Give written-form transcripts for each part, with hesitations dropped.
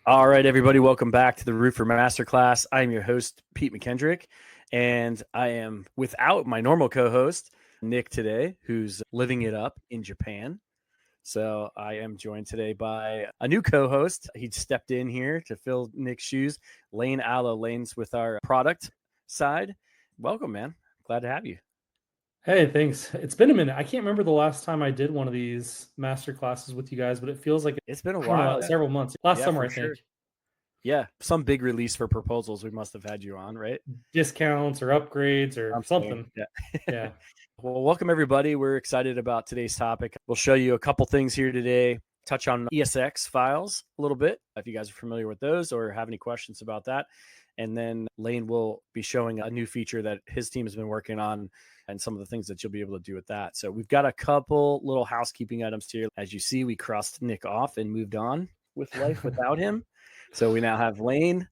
All right, everybody, welcome back to the Roofr Masterclass. I'm your host, Pete McKendrick, and I am without my normal co-host, Nick, today, who's living it up in Japan. So I am joined today by a new co-host. He stepped in here to fill Nick's shoes. Lane Allo. Lane's with our product side. Welcome, man. Glad to have you. Hey, thanks. It's been a minute. I can't remember the last time I did one of these master classes with you guys, but it feels like, It's been a I don't know, while. several months. Last Yeah, summer, for I sure. think. Yeah, some big release for proposals we must have had you on, right? Discounts or upgrades or Something. something. Yeah. Yeah. Well, welcome everybody. We're excited about today's topic. We'll show you a couple things here today, touch on ESX files a little bit, if you guys are familiar with those or have any questions about that. And then Lane will be showing a new feature that his team has been working on and some of the things that you'll be able to do with that. So we've got a couple little housekeeping items here. As you see, we crossed Nick off and moved on with life without him. So we now have Lane.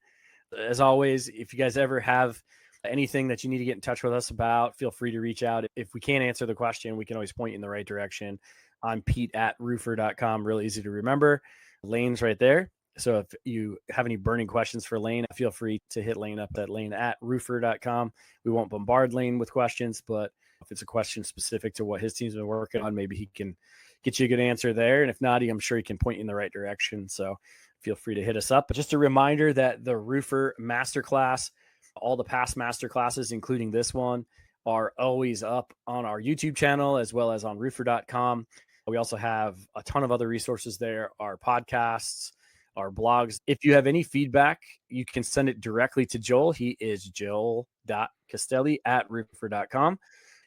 As always, if you guys ever have anything that you need to get in touch with us about, feel free to reach out. If we can't answer the question, we can always point you in the right direction. I'm Pete at Roofr.com. Real easy to remember. Lane's right there. So if you have any burning questions for Lane, feel free to hit Lane up at Lane at Roofr.com. We won't bombard Lane with questions, but if it's a question specific to what his team's been working on, maybe he can get you a good answer there. And if not, I'm sure he can point you in the right direction. So feel free to hit us up. But just a reminder that the Roofr Masterclass, all the past masterclasses, including this one, are always up on our YouTube channel as well as on roofr.com. We also have a ton of other resources there, our podcasts, our blogs. If you have any feedback, you can send it directly to Joel. He is joel.castelli at roofr.com.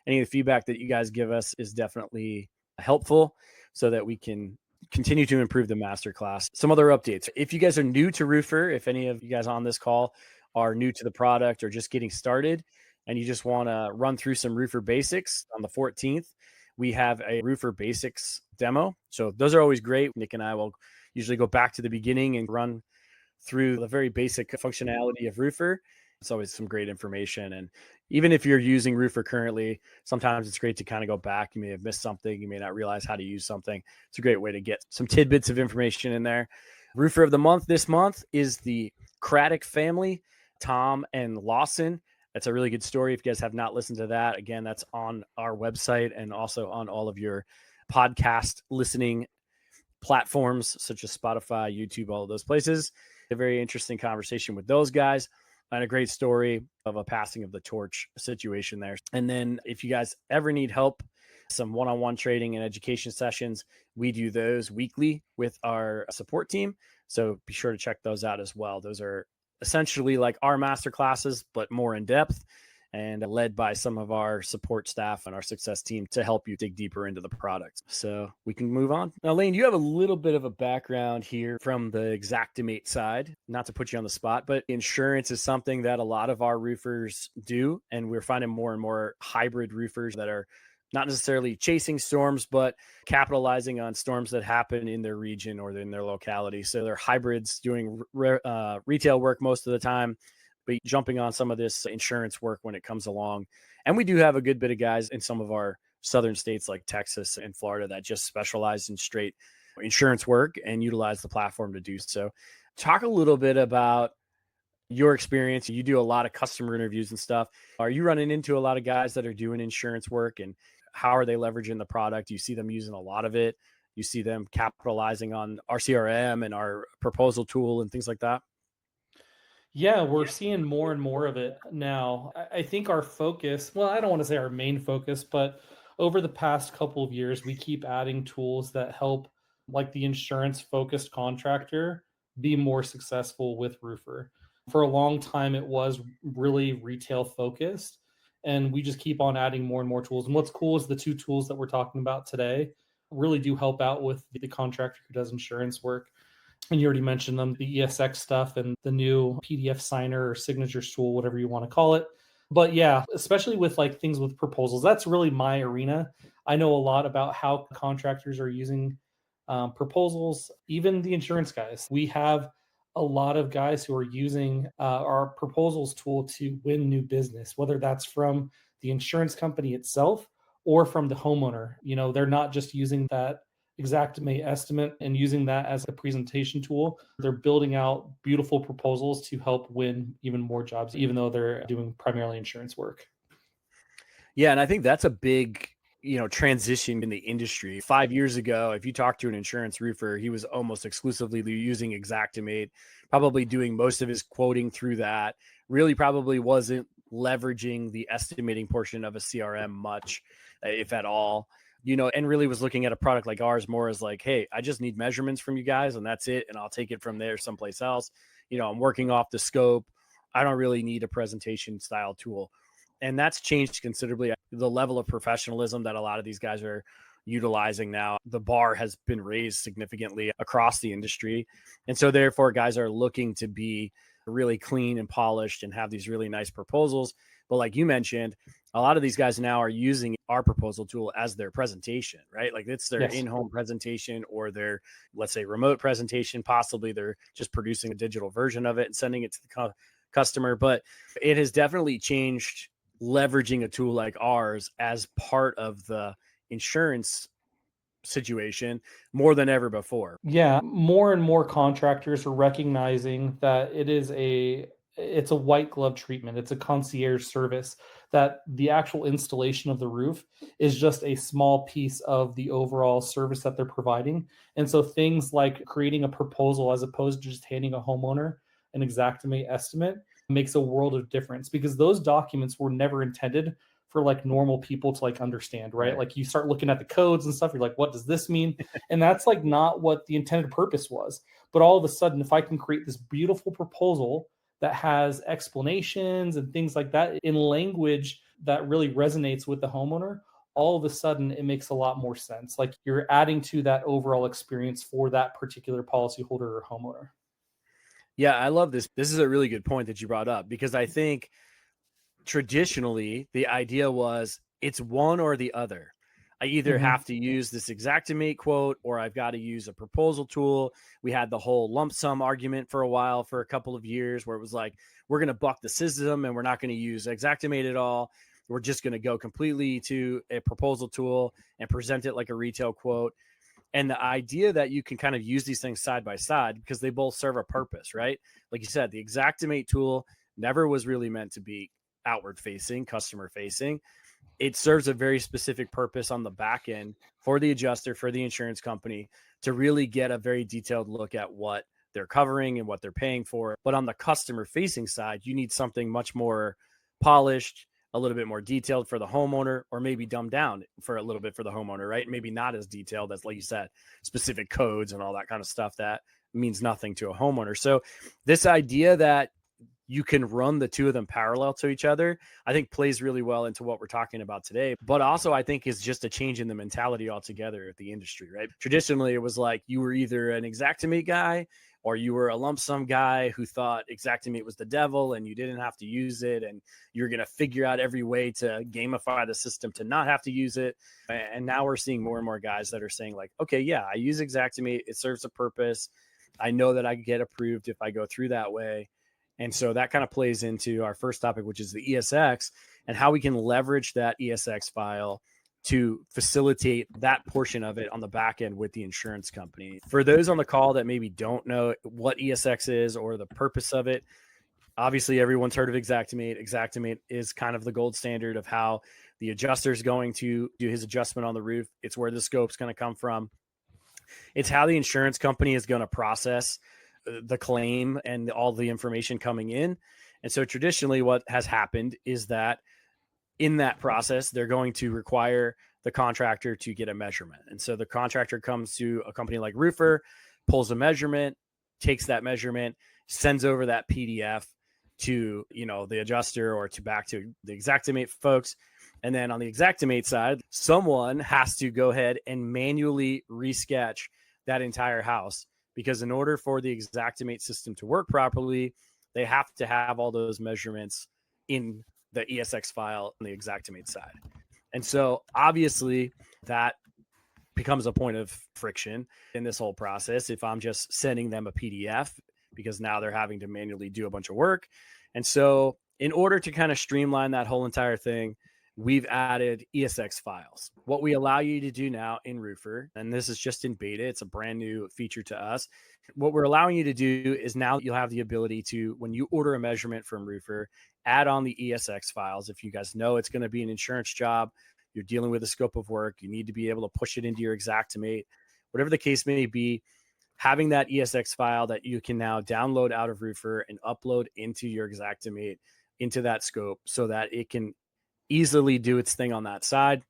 Any of the feedback that you guys give us is definitely helpful so that we can continue to improve the masterclass. Some other updates. If you guys are new to Roofr, if any of you guys on this call are new to the product or just getting started and you just want to run through some Roofr basics, on the 14th, we have a Roofr basics demo. So those are always great. Nick and I will usually go back to the beginning and run through the very basic functionality of Roofr. It's always some great information. And even if you're using Roofr currently, sometimes it's great to kind of go back. You may have missed something. You may not realize how to use something. It's a great way to get some tidbits of information in there. Roofer of the month this month is the Craddock family, Tom and Lawson. That's a really good story. If you guys have not listened to that, again, that's on our website and also on all of your podcast listening platforms such as Spotify, YouTube, all of those places. A very interesting conversation with those guys and a great story of a passing of the torch situation there. And then if you guys ever need help, some one-on-one trading and education sessions, we do those weekly with our support team. So be sure to check those out as well. Those are essentially like our master classes, but more in depth and led by some of our support staff and our success team to help you dig deeper into the product. So we can move on. Now, Lane, you have a little bit of a background here from the Xactimate side, not to put you on the spot, but insurance is something that a lot of our roofers do. And we're finding more and more hybrid roofers that are not necessarily chasing storms, but capitalizing on storms that happen in their region or in their locality. So they're hybrids doing retail work most of the time, but jumping on some of this insurance work when it comes along. And we do have a good bit of guys in some of our southern states like Texas and Florida that just specialize in straight insurance work and utilize the platform to do so. Talk a little bit about your experience. You do a lot of customer interviews and stuff. Are you running into a lot of guys that are doing insurance work, and how are they leveraging the product? You see them using a lot of it. You see them capitalizing on our CRM and our proposal tool and things like that. Yeah, we're seeing more and more of it now. I think our focus, well, I don't want to say our main focus, but over the past couple of years, we keep adding tools that help like the insurance focused contractor be more successful with Roofr. For a long time, it was really retail focused, and we just keep on adding more and more tools. And what's cool is the two tools that we're talking about today really do help out with the contractor who does insurance work. And you already mentioned them, the ESX stuff and the new PDF signer or signatures tool, whatever you want to call it. But yeah, especially with like things with proposals, that's really my arena. I know a lot about how contractors are using proposals, even the insurance guys. We have a lot of guys who are using our proposals tool to win new business, whether that's from the insurance company itself or from the homeowner. You know, they're not just using that Xactimate estimate and using that as a presentation tool. They're building out beautiful proposals to help win even more jobs, even though they're doing primarily insurance work. Yeah, and I think that's a big, transition in the industry. 5 years ago, if you talk to an insurance roofer, he was almost exclusively using Xactimate, probably doing most of his quoting through that. Really, probably wasn't leveraging the estimating portion of a CRM much, if at all. And really was looking at a product like ours more as like, hey, I just need measurements from you guys, and that's it, and I'll take it from there someplace else. I'm working off the scope. I don't really need a presentation style tool, and that's changed considerably. The level of professionalism that a lot of these guys are utilizing now, the bar has been raised significantly across the industry. And so therefore guys are looking to be really clean and polished and have these really nice proposals. But like you mentioned, a lot of these guys now are using our proposal tool as their presentation, right? Like it's their Yes. in-home presentation or their, let's say, remote presentation. Possibly they're just producing a digital version of it and sending it to the customer. But it has definitely changed leveraging a tool like ours as part of the insurance situation more than ever before. Yeah, more and more contractors are recognizing that it's a white glove treatment. It's a concierge service that the actual installation of the roof is just a small piece of the overall service that they're providing. And so things like creating a proposal as opposed to just handing a homeowner an Xactimate estimate makes a world of difference because those documents were never intended for like normal people to like understand, right? Right. Like you start looking at the codes and stuff, you're like, what does this mean? And that's like not what the intended purpose was. But all of a sudden, if I can create this beautiful proposal that has explanations and things like that in language that really resonates with the homeowner, all of a sudden it makes a lot more sense. Like you're adding to that overall experience for that particular policyholder or homeowner. Yeah, I love this. This is a really good point that you brought up, because I think traditionally the idea was it's one or the other. I either Mhm. have to use this Xactimate quote or I've got to use a proposal tool. We had the whole lump sum argument for a while, for a couple of years, where it was like, we're going to buck the system and we're not going to use Xactimate at all. We're just going to go completely to a proposal tool and present it like a retail quote. And the idea that you can kind of use these things side by side because they both serve a purpose, right? Like you said, the Xactimate tool never was really meant to be outward facing, customer facing. It serves a very specific purpose on the back end for the adjuster, for the insurance company, to really get a very detailed look at what they're covering and what they're paying for. But on the customer facing side, you need something much more polished, a little bit more detailed for the homeowner, or maybe dumbed down for a little bit for the homeowner, right? Maybe not as detailed as, like you said, specific codes and all that kind of stuff that means nothing to a homeowner. So this idea that you can run the two of them parallel to each other, I think plays really well into what we're talking about today. But also, I think is just a change in the mentality altogether at the industry, right? Traditionally, it was like you were either an Xactimate guy or you were a lump sum guy who thought Xactimate was the devil and you didn't have to use it. And you're going to figure out every way to gamify the system to not have to use it. And now we're seeing more and more guys that are saying like, okay, yeah, I use Xactimate. It serves a purpose. I know that I get approved if I go through that way. And so that kind of plays into our first topic, which is the ESX and how we can leverage that ESX file to facilitate that portion of it on the back end with the insurance company. For those on the call that maybe don't know what ESX is or the purpose of it, obviously everyone's heard of Xactimate. Xactimate is kind of the gold standard of how the adjuster is going to do his adjustment on the roof. It's where the scope's going to come from. It's how the insurance company is going to process the claim and all the information coming in. And so traditionally what has happened is that in that process, they're going to require the contractor to get a measurement. And so the contractor comes to a company like Roofr, pulls a measurement, takes that measurement, sends over that PDF to, the adjuster or to back to the Xactimate folks. And then on the Xactimate side, someone has to go ahead and manually resketch that entire house, because in order for the Xactimate system to work properly, they have to have all those measurements in the ESX file on the Xactimate side. And so obviously that becomes a point of friction in this whole process if I'm just sending them a PDF, because now they're having to manually do a bunch of work. And so in order to kind of streamline that whole entire thing, we've added ESX files. What we allow you to do now in Roofr, and this is just in beta, it's a brand new feature to us. What we're allowing you to do is now you'll have the ability to, when you order a measurement from Roofr, add on the ESX files. If you guys know it's going to be an insurance job, you're dealing with a scope of work, you need to be able to push it into your Xactimate, whatever the case may be, having that ESX file that you can now download out of Roofr and upload into your Xactimate, into that scope, so that it can easily do its thing on that side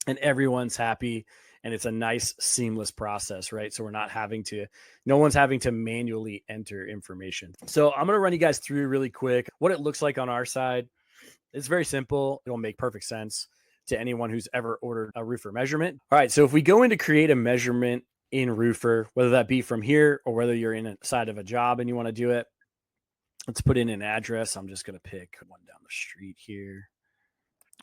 and everyone's happy, and it's a nice seamless process, right? So no one's having to manually enter information. So I'm going to run you guys through really quick what it looks like on our side. It's very simple. It'll make perfect sense to anyone who's ever ordered a Roofr measurement. All right, so if we go in to create a measurement in Roofr, whether that be from here or whether you're inside of a job and you want to do it, let's put in an address. I'm just going to pick one down the street here.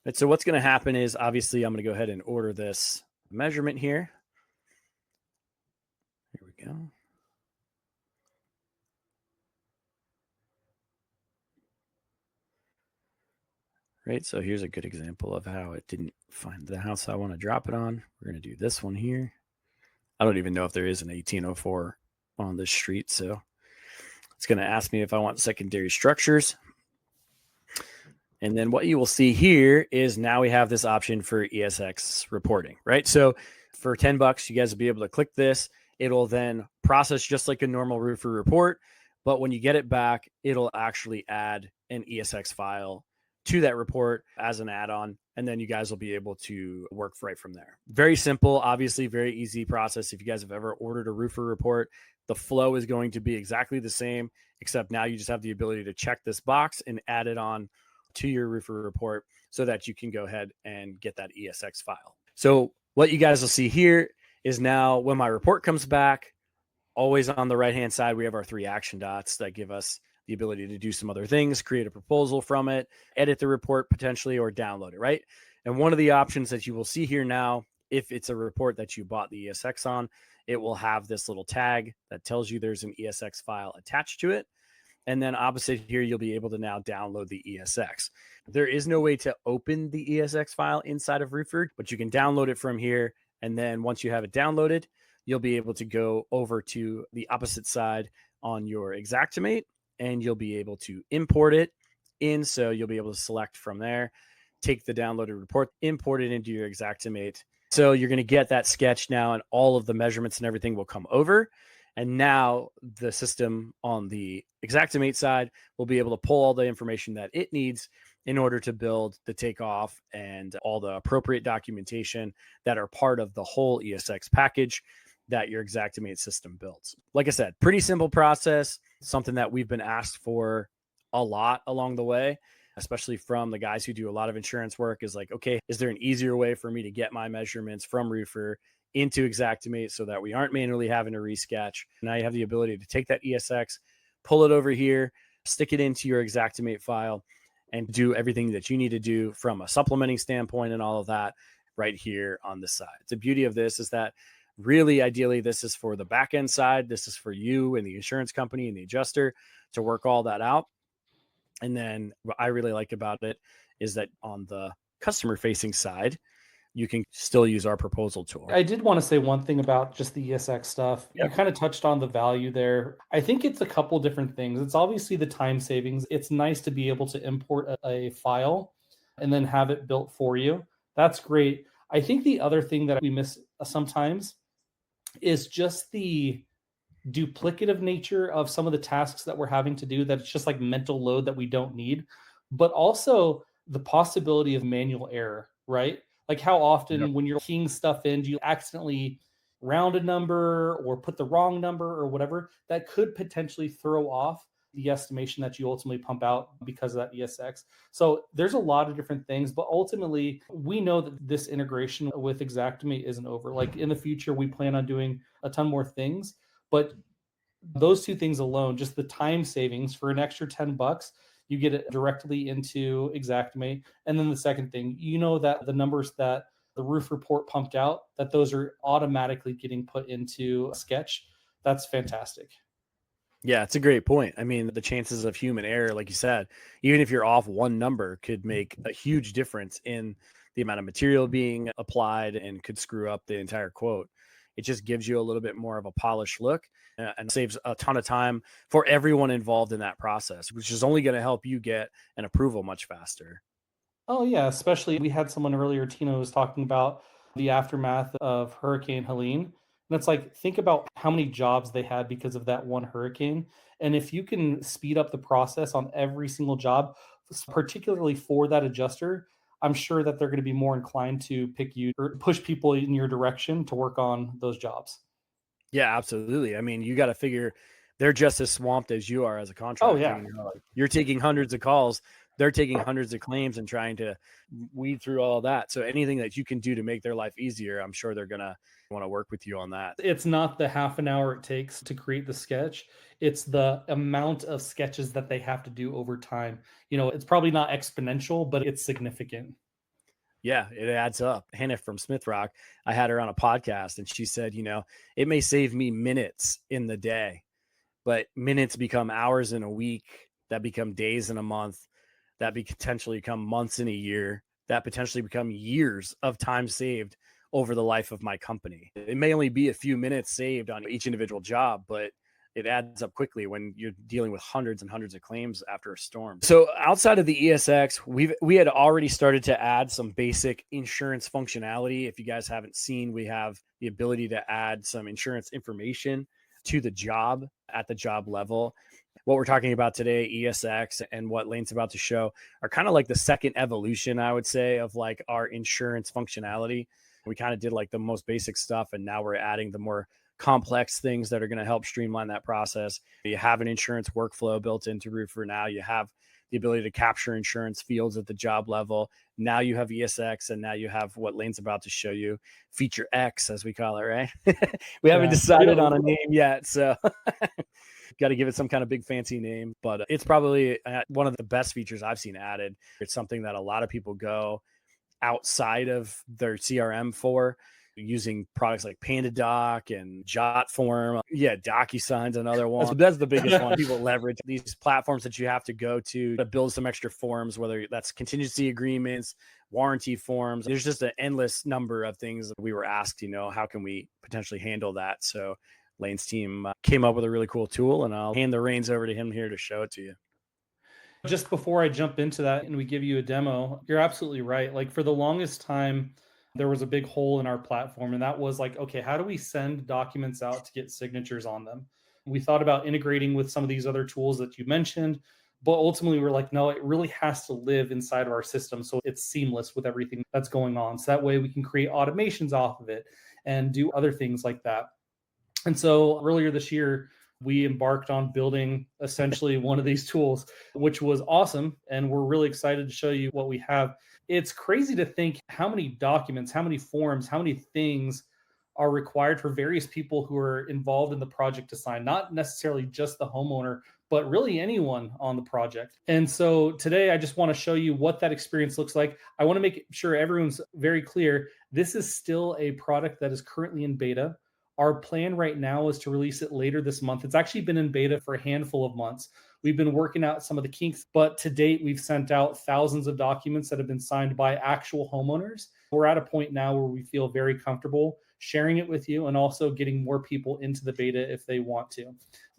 And so what's going to happen is, obviously, I'm going to go ahead and order this measurement here. Here we go. Right, so here's a good example of how it didn't find the house I want to drop it on. We're going to do this one here. I don't even know if there is an 1804 on this street, so it's going to ask me if I want secondary structures. And then what you will see here is now we have this option for ESX reporting, right? So for $10, you guys will be able to click this. It'll then process just like a normal Roofr report, but when you get it back, it'll actually add an ESX file to that report as an add-on, and then you guys will be able to work right from there. Very simple, obviously very easy process. If you guys have ever ordered a Roofr report, the flow is going to be exactly the same, except now you just have the ability to check this box and add it on to your Roofr report so that you can go ahead and get that ESX file. So what you guys will see here is now when my report comes back, always on the right-hand side, we have our 3 action dots that give us the ability to do some other things, create a proposal from it, edit the report potentially, or download it, right? And one of the options that you will see here now, if it's a report that you bought the ESX on, it will have this little tag that tells you there's an ESX file attached to it. And then opposite here, you'll be able to now download the ESX. There is no way to open the ESX file inside of Roofr, but you can download it from here. And then once you have it downloaded, you'll be able to go over to the opposite side on your Xactimate, and you'll be able to import it in. So you'll be able to select from there, take the downloaded report, import it into your Xactimate. So you're going to get that sketch now, and all of the measurements and everything will come over. And now the system on the Xactimate side will be able to pull all the information that it needs in order to build the takeoff and all the appropriate documentation that are part of the whole ESX package that your Xactimate system builds. Like I said, pretty simple process, something that we've been asked for a lot along the way, especially from the guys who do a lot of insurance work, is like, okay, is there an easier way for me to get my measurements from Roofr into Xactimate so that we aren't manually having to resketch? Now you have the ability to take that ESX, pull it over here, stick it into your Xactimate file, and do everything that you need to do from a supplementing standpoint and all of that right here on the side. The beauty of this is that really, ideally, this is for the back end side. This is for you and the insurance company and the adjuster to work all that out. And then what I really like about it is that on the customer facing side, you can still use our proposal tool. I did want to say one thing about just the ESX stuff. Yep. You kind of touched on the value there. I think it's a couple different things. It's obviously the time savings. It's nice to be able to import a file and then have it built for you. That's great. I think the other thing that we miss sometimes is just the duplicative nature of some of the tasks that we're having to do, that it's just like mental load that we don't need, but also the possibility of manual error, right? Like how often when you're keying stuff in, do you accidentally round a number or put the wrong number or whatever that could potentially throw off the estimation that you ultimately pump out because of that ESX. So there's a lot of different things, but ultimately we know that this integration with Xactimate isn't over. Like in the future, we plan on doing a ton more things, but those two things alone, just the time savings for an extra $10, you get it directly into Xactimate. And then the second thing, you know that the numbers that the roof report pumped out, that those are automatically getting put into Sketch. That's fantastic. Yeah, it's a great point. I mean, the chances of human error, like you said, even if you're off one number, could make a huge difference in the amount of material being applied and could screw up the entire quote. It just gives you a little bit more of a polished look and saves a ton of time for everyone involved in that process, which is only going to help you get an approval much faster. Oh yeah, especially we had someone earlier, Tina was talking about the aftermath of Hurricane Helene. And it's like, think about how many jobs they had because of that one hurricane. And if you can speed up the process on every single job, particularly for that adjuster, I'm sure that they're going to be more inclined to pick you or push people in your direction to work on those jobs. Yeah, absolutely. I mean, you got to figure they're just as swamped as you are as a Oh contractor. yeah. You know, like you're taking hundreds of calls, they're taking hundreds of claims and trying to weed through all that. So anything that you can do to make their life easier, I'm sure they're gonna want to work with you on that. It's not the half an hour it takes to create the sketch. It's the amount of sketches that they have to do over time. It's probably not exponential, but it's significant. Yeah, it adds up. Hannah from Smith Rock, I had her on a podcast and she said, it may save me minutes in the day, but minutes become hours in a week, that become days in a month, that potentially become months in a year, that potentially become years of time saved over the life of my company. It may only be a few minutes saved on each individual job, but it adds up quickly when you're dealing with hundreds and hundreds of claims after a storm. So outside of the ESX, we had already started to add some basic insurance functionality. If you guys haven't seen, we have the ability to add some insurance information to the job at the job level. What we're talking about today, ESX, and what Lane's about to show are kind of like the second evolution, I would say, of like our insurance functionality. We kind of did like the most basic stuff, and now we're adding the more complex things that are going to help streamline that process. You have an insurance workflow built into Roofr now. You have the ability to capture insurance fields at the job level. Now you have ESX, and now you have what Lane's about to show you, Feature X, as we call it, right? We haven't decided on a name yet, so got to give it some kind of big fancy name. But it's probably one of the best features I've seen added. It's something that a lot of people go outside of their CRM for, using products like PandaDoc and JotForm. Yeah, DocuSign's another one. That's the biggest one. People leverage these platforms that you have to go to build some extra forms, whether that's contingency agreements, warranty forms. There's just an endless number of things that we were asked, how can we potentially handle that? So Lane's team came up with a really cool tool, and I'll hand the reins over to him here to show it to you. Just before I jump into that and we give you a demo, you're absolutely right. Like for the longest time, there was a big hole in our platform, and that was like, okay, how do we send documents out to get signatures on them? We thought about integrating with some of these other tools that you mentioned, but ultimately we're like, no, it really has to live inside of our system so it's seamless with everything that's going on. So that way we can create automations off of it and do other things like that. And so earlier this year, we embarked on building essentially one of these tools, which was awesome. And we're really excited to show you what we have. It's crazy to think how many documents, how many forms, how many things are required for various people who are involved in the project to sign, not necessarily just the homeowner, but really anyone on the project. And so today, I just want to show you what that experience looks like. I want to make sure everyone's very clear. This is still a product that is currently in beta. Our plan right now is to release it later this month. It's actually been in beta for a handful of months. We've been working out some of the kinks, but to date, we've sent out thousands of documents that have been signed by actual homeowners. We're at a point now where we feel very comfortable sharing it with you and also getting more people into the beta if they want to.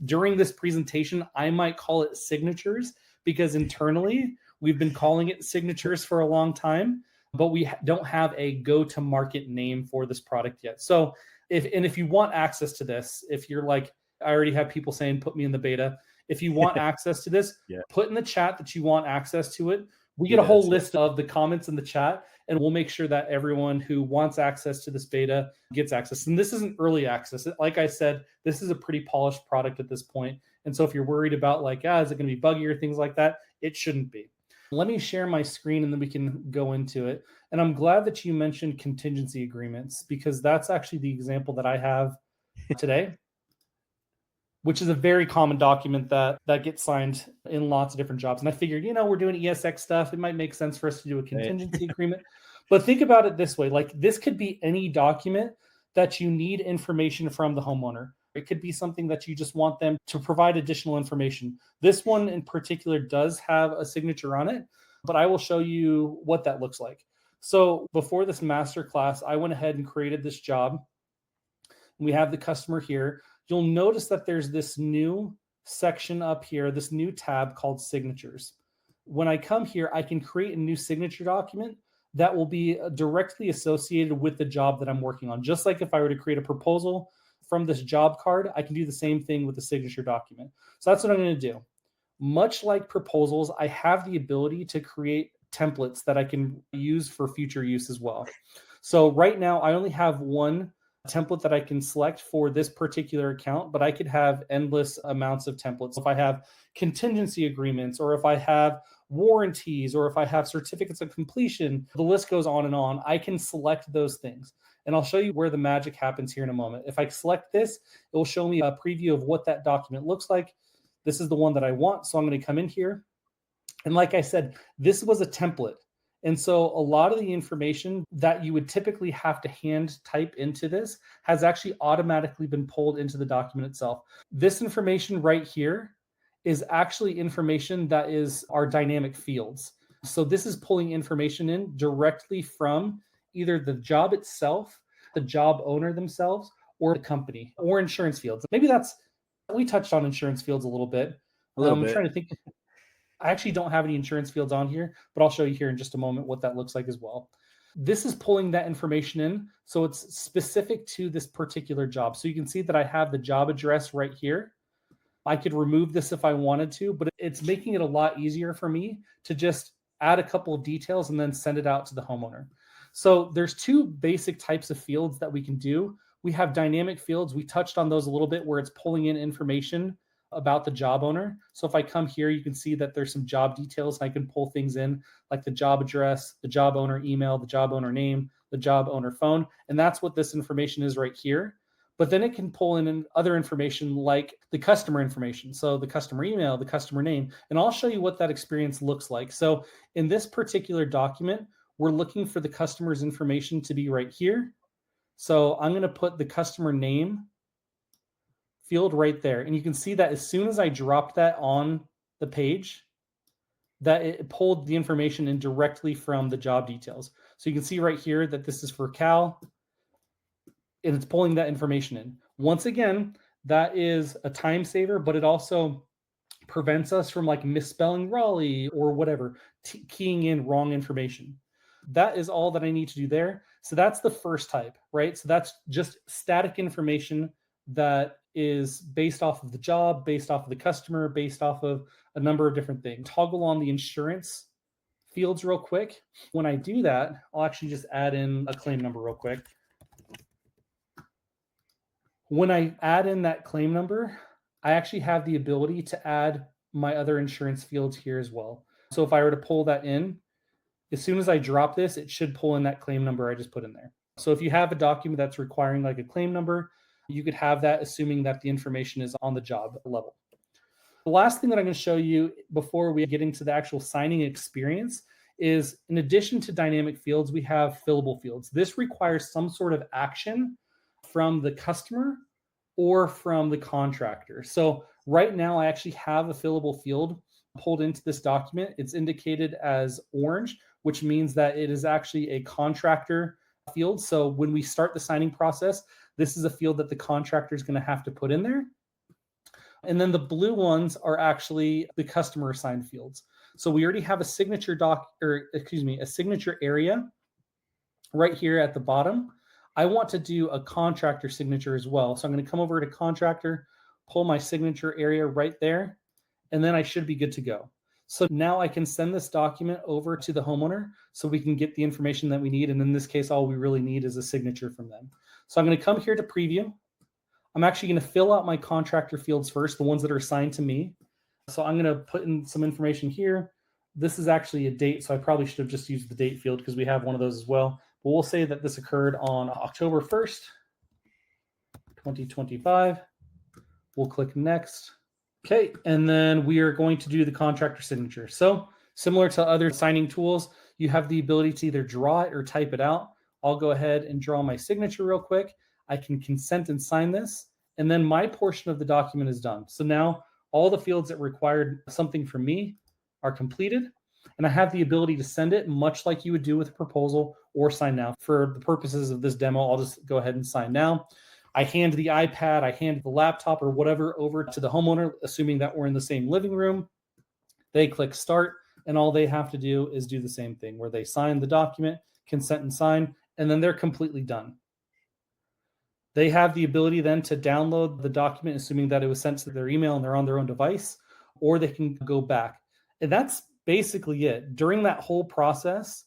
During this presentation, I might call it signatures because internally, we've been calling it signatures for a long time, but we don't have a go-to-market name for this product yet. So if you want access to this, if you're like, I already have people saying, put me in the beta. If you want access to this, put in the chat that you want access to it. We get a whole list of the comments in the chat, and we'll make sure that everyone who wants access to this beta gets access. And this isn't early access. Like I said, this is a pretty polished product at this point. And so if you're worried about like, is it going to be buggy or things like that? It shouldn't be. Let me share my screen and then we can go into it. And I'm glad that you mentioned contingency agreements because that's actually the example that I have today, which is a very common document that gets signed in lots of different jobs. And I figured, we're doing ESX stuff. It might make sense for us to do a contingency agreement. But think about it this way. Like this could be any document that you need information from the homeowner. It could be something that you just want them to provide additional information. This one in particular does have a signature on it, but I will show you what that looks like. So before this master class, I went ahead and created this job. We have the customer here. You'll notice that there's this new section up here, this new tab called signatures. When I come here, I can create a new signature document that will be directly associated with the job that I'm working on. Just like if I were to create a proposal from this job card, I can do the same thing with the signature document. So that's what I'm going to do. Much like proposals, I have the ability to create templates that I can use for future use as well. So right now, I only have one template that I can select for this particular account, but I could have endless amounts of templates. If I have contingency agreements, or if I have warranties, or if I have certificates of completion, the list goes on and on. I can select those things. And I'll show you where the magic happens here in a moment. If I select this, it will show me a preview of what that document looks like. This is the one that I want. So I'm going to come in here. And like I said, this was a template. And so a lot of the information that you would typically have to hand type into this has actually automatically been pulled into the document itself. This information right here is actually information that is our dynamic fields. So this is pulling information in directly from either the job itself, the job owner themselves, or the company, or insurance fields. Maybe we touched on insurance fields a little bit. I'm trying to think. I actually don't have any insurance fields on here, but I'll show you here in just a moment what that looks like as well. This is pulling that information in, so it's specific to this particular job. So you can see that I have the job address right here. I could remove this if I wanted to, but it's making it a lot easier for me to just add a couple of details and then send it out to the homeowner. So there's two basic types of fields that we can do. We have dynamic fields. We touched on those a little bit, where it's pulling in information about the job owner. So if I come here, you can see that there's some job details. I can pull things in like the job address, the job owner email, the job owner name, the job owner phone. And that's what this information is right here. But then it can pull in other information like the customer information. So the customer email, the customer name, and I'll show you what that experience looks like. So in this particular document, we're looking for the customer's information to be right here. So I'm going to put the customer name field right there. And you can see that as soon as I dropped that on the page, that it pulled the information in directly from the job details. So you can see right here that this is for Cal, and it's pulling that information in. Once again, that is a time saver, but it also prevents us from like misspelling Raleigh or whatever, keying in wrong information. That is all that I need to do there. So that's the first type, right? So that's just static information that is based off of the job, based off of the customer, based off of a number of different things. Toggle on the insurance fields real quick. When I do that, I'll actually just add in a claim number real quick. When I add in that claim number, I actually have the ability to add my other insurance fields here as well. So if I were to pull that in, as soon as I drop this, it should pull in that claim number I just put in there. So if you have a document that's requiring like a claim number, you could have that, assuming that the information is on the job level. The last thing that I'm going to show you before we get into the actual signing experience is, in addition to dynamic fields, we have fillable fields. This requires some sort of action from the customer or from the contractor. So right now, I actually have a fillable field pulled into this document. It's indicated as orange, which means that it is actually a contractor field. So when we start the signing process, this is a field that the contractor is going to have to put in there. And then the blue ones are actually the customer assigned fields. So we already have a signature a signature area right here at the bottom. I want to do a contractor signature as well. So I'm going to come over to contractor, pull my signature area right there, and then I should be good to go. So now I can send this document over to the homeowner so we can get the information that we need. And in this case, all we really need is a signature from them. So I'm going to come here to preview. I'm actually going to fill out my contractor fields first, the ones that are assigned to me. So I'm going to put in some information here. This is actually a date, so I probably should have just used the date field because we have one of those as well. But we'll say that this occurred on October 1st, 2025. We'll click next. Okay, and then we are going to do the contractor signature. So similar to other signing tools, you have the ability to either draw it or type it out. I'll go ahead and draw my signature real quick. I can consent and sign this, and then my portion of the document is done. So now all the fields that required something from me are completed, and I have the ability to send it much like you would do with a proposal or sign now. For the purposes of this demo, I'll just go ahead and sign now. I hand the iPad, I hand the laptop or whatever over to the homeowner, assuming that we're in the same living room. They click start, and all they have to do is do the same thing where they sign the document, consent and sign, and then they're completely done. They have the ability then to download the document, assuming that it was sent to their email and they're on their own device, or they can go back. And that's basically it. During that whole process,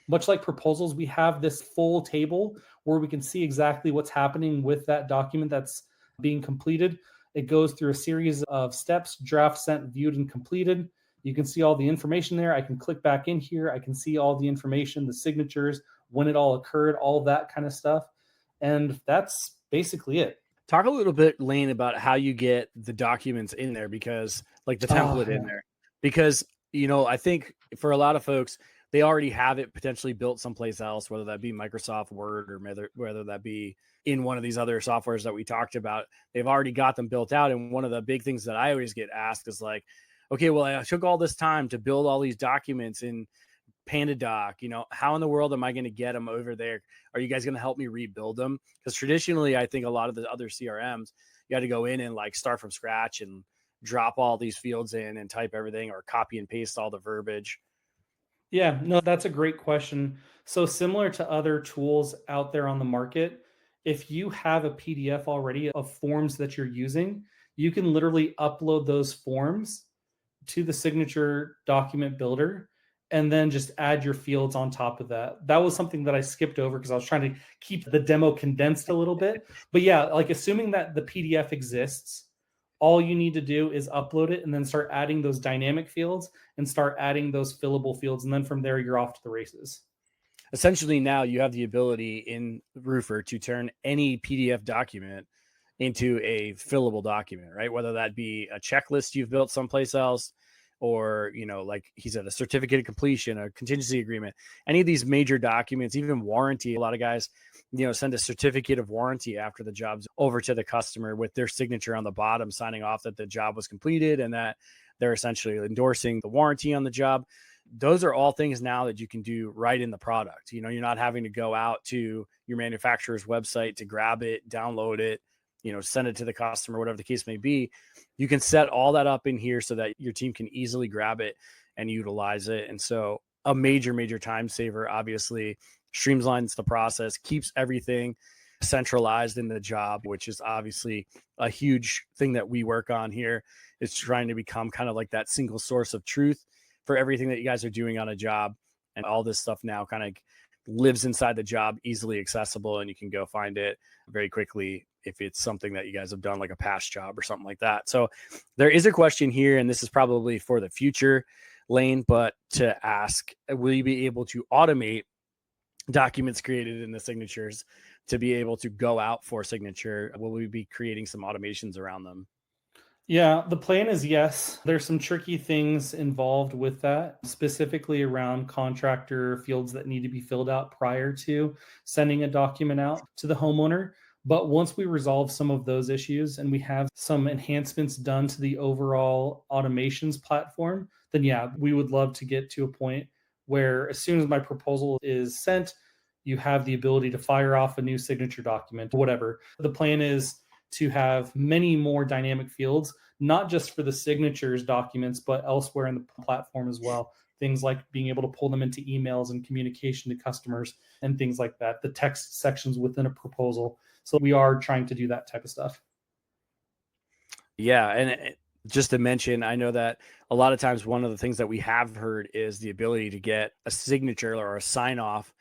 much like proposals, we have this full table where we can see exactly what's happening with that document that's being completed. It goes through a series of steps: draft, sent, viewed, and completed. You can see all the information there. I can click back in here. I can see all the information, the signatures, when it all occurred, all that kind of stuff. And that's basically it. Talk a little bit, Lane, about how you get the documents in there, because like the template in there, because, I think for a lot of folks, they already have it potentially built someplace else, whether that be Microsoft Word or whether that be in one of these other softwares that we talked about. They've already got them built out. And one of the big things that I always get asked is like, okay, well, I took all this time to build all these documents in PandaDoc. How in the world am I going to get them over there? Are you guys going to help me rebuild them? Because traditionally, I think a lot of the other CRMs, you got to go in and like start from scratch and drop all these fields in and type everything, or copy and paste all the verbiage. Yeah, no, that's a great question. So similar to other tools out there on the market, if you have a PDF already of forms that you're using, you can literally upload those forms to the signature document builder and then just add your fields on top of that. That was something that I skipped over because I was trying to keep the demo condensed a little bit. But yeah, like assuming that the PDF exists, all you need to do is upload it and then start adding those dynamic fields and start adding those fillable fields. And then from there, you're off to the races. Essentially, now you have the ability in Roofr to turn any PDF document into a fillable document, right? Whether that be a checklist you've built someplace else, or, like he said, a certificate of completion, a contingency agreement, any of these major documents, even warranty. A lot of guys, send a certificate of warranty after the job's over to the customer with their signature on the bottom, signing off that the job was completed and that they're essentially endorsing the warranty on the job. Those are all things now that you can do right in the product. You're not having to go out to your manufacturer's website to grab it, download it, send it to the customer, whatever the case may be. You can set all that up in here so that your team can easily grab it and utilize it. And so a major, major time saver, obviously streamlines the process, keeps everything centralized in the job, which is obviously a huge thing that we work on here, is trying to become kind of like that single source of truth for everything that you guys are doing on a job. And all this stuff now kind of lives inside the job, easily accessible, and you can go find it very quickly if it's something that you guys have done, like a past job or something like that. So there is a question here, and this is probably for the future, Lane, but to ask, will you be able to automate documents created in the signatures to be able to go out for signature? Will we be creating some automations around them? Yeah, the plan is yes. There's some tricky things involved with that, specifically around contractor fields that need to be filled out prior to sending a document out to the homeowner. But once we resolve some of those issues and we have some enhancements done to the overall automations platform, then yeah, we would love to get to a point where as soon as my proposal is sent, you have the ability to fire off a new signature document, whatever. The plan is to have many more dynamic fields, not just for the signatures documents, but elsewhere in the platform as well. Things like being able to pull them into emails and communication to customers and things like that, the text sections within a proposal. So we are trying to do that type of stuff. Yeah. And just to mention, I know that a lot of times one of the things that we have heard is the ability to get a signature or a sign off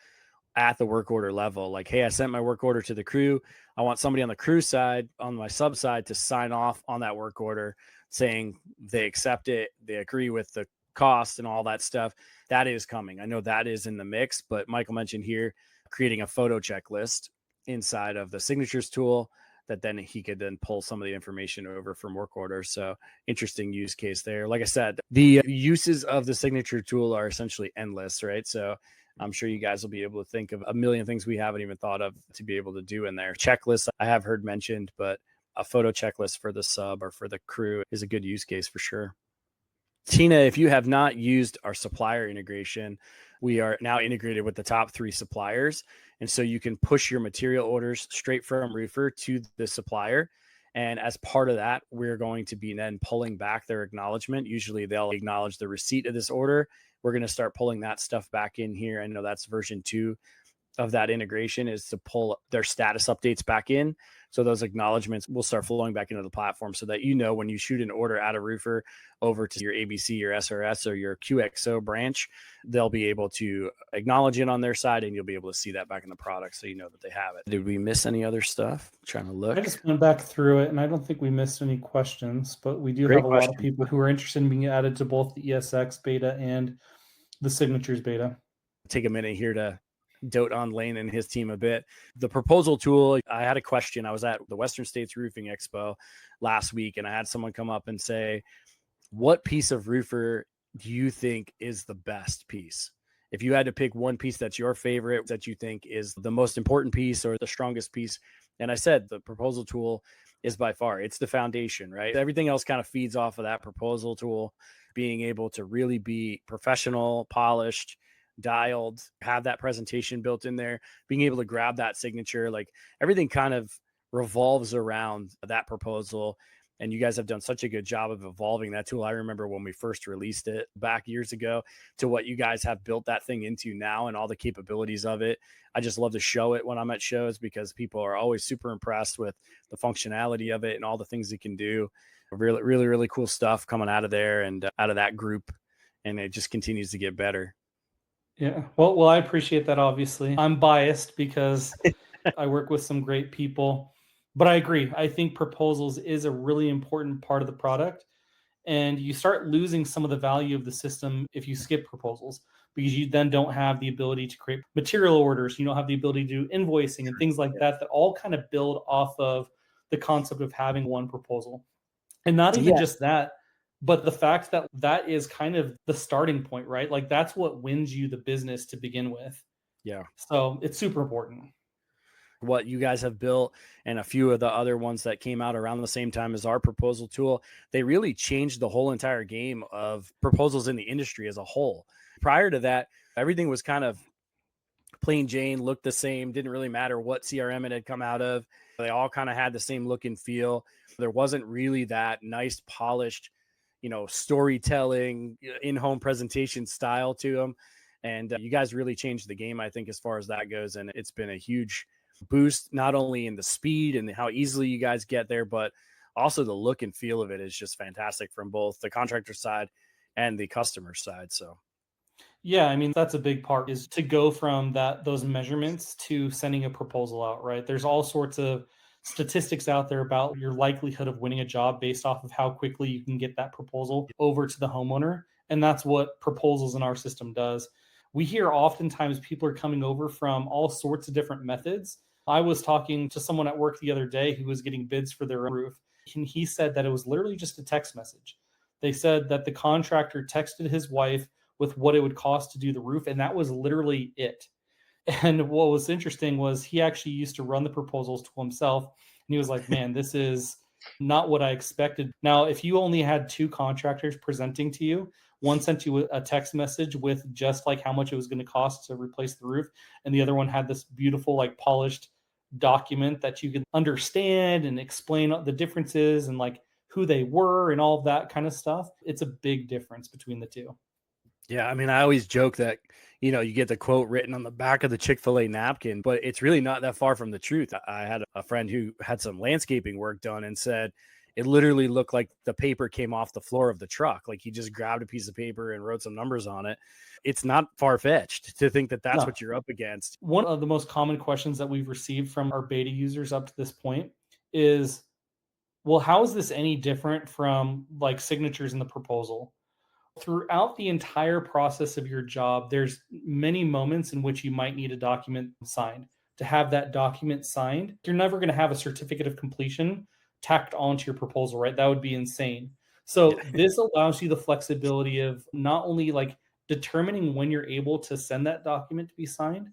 at the work order level. Like, hey, I sent my work order to the crew. I want somebody on the crew side, on my sub side, to sign off on that work order saying they accept it, they agree with the cost and all that stuff. That is coming. I know that is in the mix, but Michael mentioned here creating a photo checklist inside of the signatures tool that then he could then pull some of the information over from work orders. So interesting use case there. Like I said, the uses of the signature tool are essentially endless, right? So I'm sure you guys will be able to think of a million things we haven't even thought of to be able to do in there. Checklists I have heard mentioned, but a photo checklist for the sub or for the crew is a good use case for sure. Tina, if you have not used our supplier integration, we are now integrated with the top 3 suppliers. And so you can push your material orders straight from Roofr to the supplier. And as part of that, we're going to be then pulling back their acknowledgement. Usually they'll acknowledge the receipt of this order. We're going to start pulling that stuff back in here. I know that's version 2 of that integration, is to pull their status updates back in. So those acknowledgments will start flowing back into the platform so that, when you shoot an order out of Roofr over to your ABC, your SRS, or your QXO branch, they'll be able to acknowledge it on their side, and you'll be able to see that back in the product so you know that they have it. Did we miss any other stuff? I'm trying to look. I just went back through it, and I don't think we missed any questions, but we do Great have a lot of people who are interested in being added to both the ESX beta and the signatures beta. Take a minute here to dote on Lane and his team a bit. The proposal tool, I had a question. I was at the Western States Roofing Expo last week, and I had someone come up and say, what piece of Roofr do you think is the best piece? If you had to pick one piece that's your favorite, that you think is the most important piece or the strongest piece. And I said, the proposal tool is by far, it's the foundation, right? Everything else kind of feeds off of that proposal tool, being able to really be professional, polished, dialed, have that presentation built in there, being able to grab that signature, like everything kind of revolves around that proposal. And you guys have done such a good job of evolving that tool. I remember when we first released it back years ago to what you guys have built that thing into now and all the capabilities of it. I just love to show it when I'm at shows because people are always super impressed with the functionality of it and all the things it can do. Really, really, really cool stuff coming out of there and out of that group. And it just continues to get better. Yeah. Well, I appreciate that. Obviously, I'm biased because I work with some great people, but I agree. I think proposals is a really important part of the product, and you start losing some of the value of the system if you skip proposals because you then don't have the ability to create material orders. You don't have the ability to do invoicing and things like that all kind of build off of the concept of having one proposal. And not even just that, but the fact that that is kind of the starting point, right? Like that's what wins you the business to begin with. Yeah. So it's super important. What you guys have built and a few of the other ones that came out around the same time as our proposal tool, they really changed the whole entire game of proposals in the industry as a whole. Prior to that, everything was kind of plain Jane, looked the same, didn't really matter what CRM it had come out of. They all kind of had the same look and feel. There wasn't really that nice, polished, storytelling, in-home presentation style to them. And you guys really changed the game, I think, as far as that goes. And it's been a huge boost, not only in the speed and how easily you guys get there, but also the look and feel of it is just fantastic from both the contractor side and the customer side. So yeah, I mean, that's a big part is to go from those measurements to sending a proposal out, right? There's all sorts of statistics out there about your likelihood of winning a job based off of how quickly you can get that proposal over to the homeowner. And that's what proposals in our system does. We hear oftentimes people are coming over from all sorts of different methods. I was talking to someone at work the other day who was getting bids for their roof, and he said that it was literally just a text message. They said that the contractor texted his wife with what it would cost to do the roof, and that was literally it. And what was interesting was he actually used to run the proposals to himself, and he was like, man, this is not what I expected. Now, if you only had 2 contractors presenting to you, one sent you a text message with just like how much it was going to cost to replace the roof, and the other one had this beautiful, like polished document that you could understand and explain the differences and like who they were and all of that kind of stuff. It's a big difference between the two. yeah, I mean, I always joke that, you get the quote written on the back of the Chick-fil-A napkin, but it's really not that far from the truth. I had a friend who had some landscaping work done and said it literally looked like the paper came off the floor of the truck. Like he just grabbed a piece of paper and wrote some numbers on it. It's not far-fetched to think that that's what you're up against. One of the most common questions that we've received from our beta users up to this point is, well, how is this any different from like signatures in the proposal? Throughout the entire process of your job, there's many moments in which you might need a document signed. To have that document signed, you're never going to have a certificate of completion tacked onto your proposal, right? That would be insane. So this allows you the flexibility of not only like determining when you're able to send that document to be signed,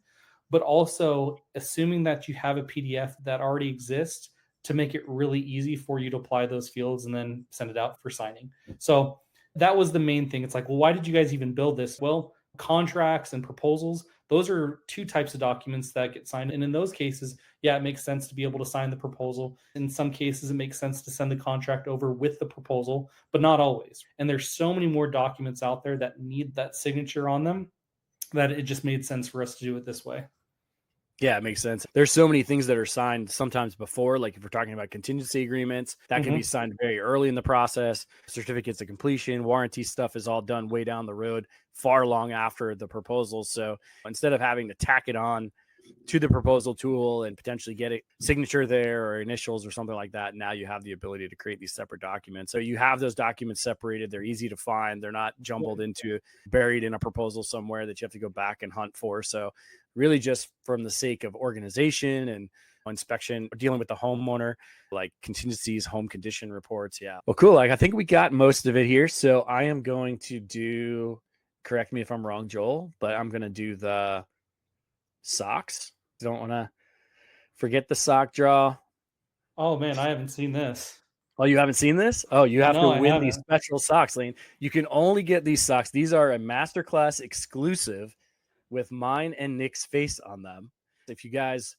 but also assuming that you have a PDF that already exists, to make it really easy for you to apply those fields and then send it out for signing. So that was the main thing. It's like, well, why did you guys even build this? Well, contracts and proposals, those are two types of documents that get signed. And in those cases, yeah, it makes sense to be able to sign the proposal. In some cases, it makes sense to send the contract over with the proposal, but not always. And there's so many more documents out there that need that signature on them that it just made sense for us to do it this way. Yeah, it makes sense. There's so many things that are signed sometimes before, like if we're talking about contingency agreements, that can be signed very early in the process. Certificates of completion, warranty stuff is all done way down the road, far long after the proposal. So instead of having to tack it on to the proposal tool and potentially get a signature there or initials or something like that, now you have the ability to create these separate documents. So you have those documents separated. They're easy to find. They're not jumbled into, buried in a proposal somewhere that you have to go back and hunt for. So really just from the sake of organization and inspection, dealing with the homeowner, like contingencies, home condition reports. Yeah. Well, cool. Like I think we got most of it here. So I am going to do, correct me if I'm wrong, Joel, but I'm going to do the socks. Don't want to forget the sock draw. Oh man, I haven't seen this. Oh, you haven't seen this? Oh, you have No, to I win these haven't. special socks, Lane. You can only get these socks. These are a masterclass exclusive with mine and Nick's face on them. If you guys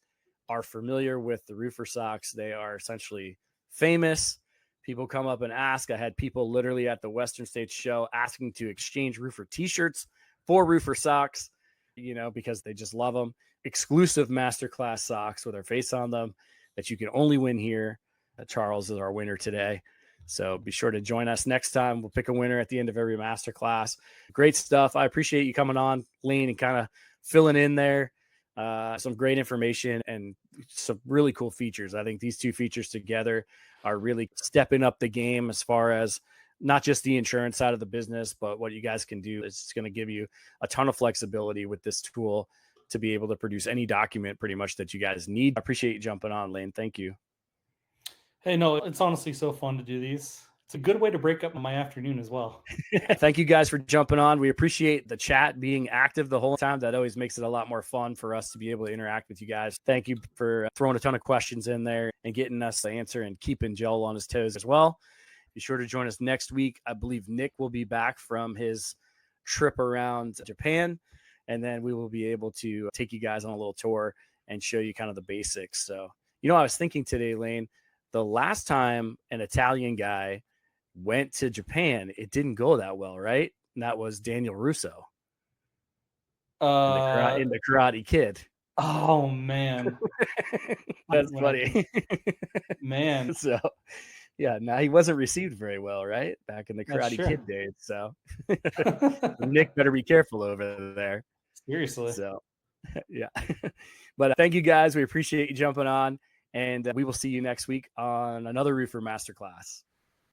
are familiar with the Roofr socks, they are essentially famous. People come up and ask. I had people literally at the Western States show asking to exchange Roofr t-shirts for Roofr socks, because they just love them. Exclusive masterclass socks with our face on them that you can only win here. Charles is our winner today. So be sure to join us next time. We'll pick a winner at the end of every masterclass. Great stuff. I appreciate you coming on, Lane, and kind of filling in there. Some great information and some really cool features. I think these two features together are really stepping up the game as far as not just the insurance side of the business, but what you guys can do. It's going to give you a ton of flexibility with this tool to be able to produce any document pretty much that you guys need. I appreciate you jumping on, Lane. Thank you. Hey, no, it's honestly so fun to do these. It's a good way to break up my afternoon as well. Thank you guys for jumping on. We appreciate the chat being active the whole time. That always makes it a lot more fun for us to be able to interact with you guys. Thank you for throwing a ton of questions in there and getting us the answer and keeping Joel on his toes as well. Be sure to join us next week. I believe Nick will be back from his trip around Japan, and then we will be able to take you guys on a little tour and show you kind of the basics. So, I was thinking today, Lane, the last time an Italian guy went to Japan, it didn't go that well, right? And that was Daniel Russo in the Karate Kid. Oh man, That's funny, man. So, yeah, now he wasn't received very well, right? Back in the Karate Kid days. So, Nick better be careful over there. Seriously. So, yeah. But thank you guys. We appreciate you jumping on, and we will see you next week on another Roofr Masterclass.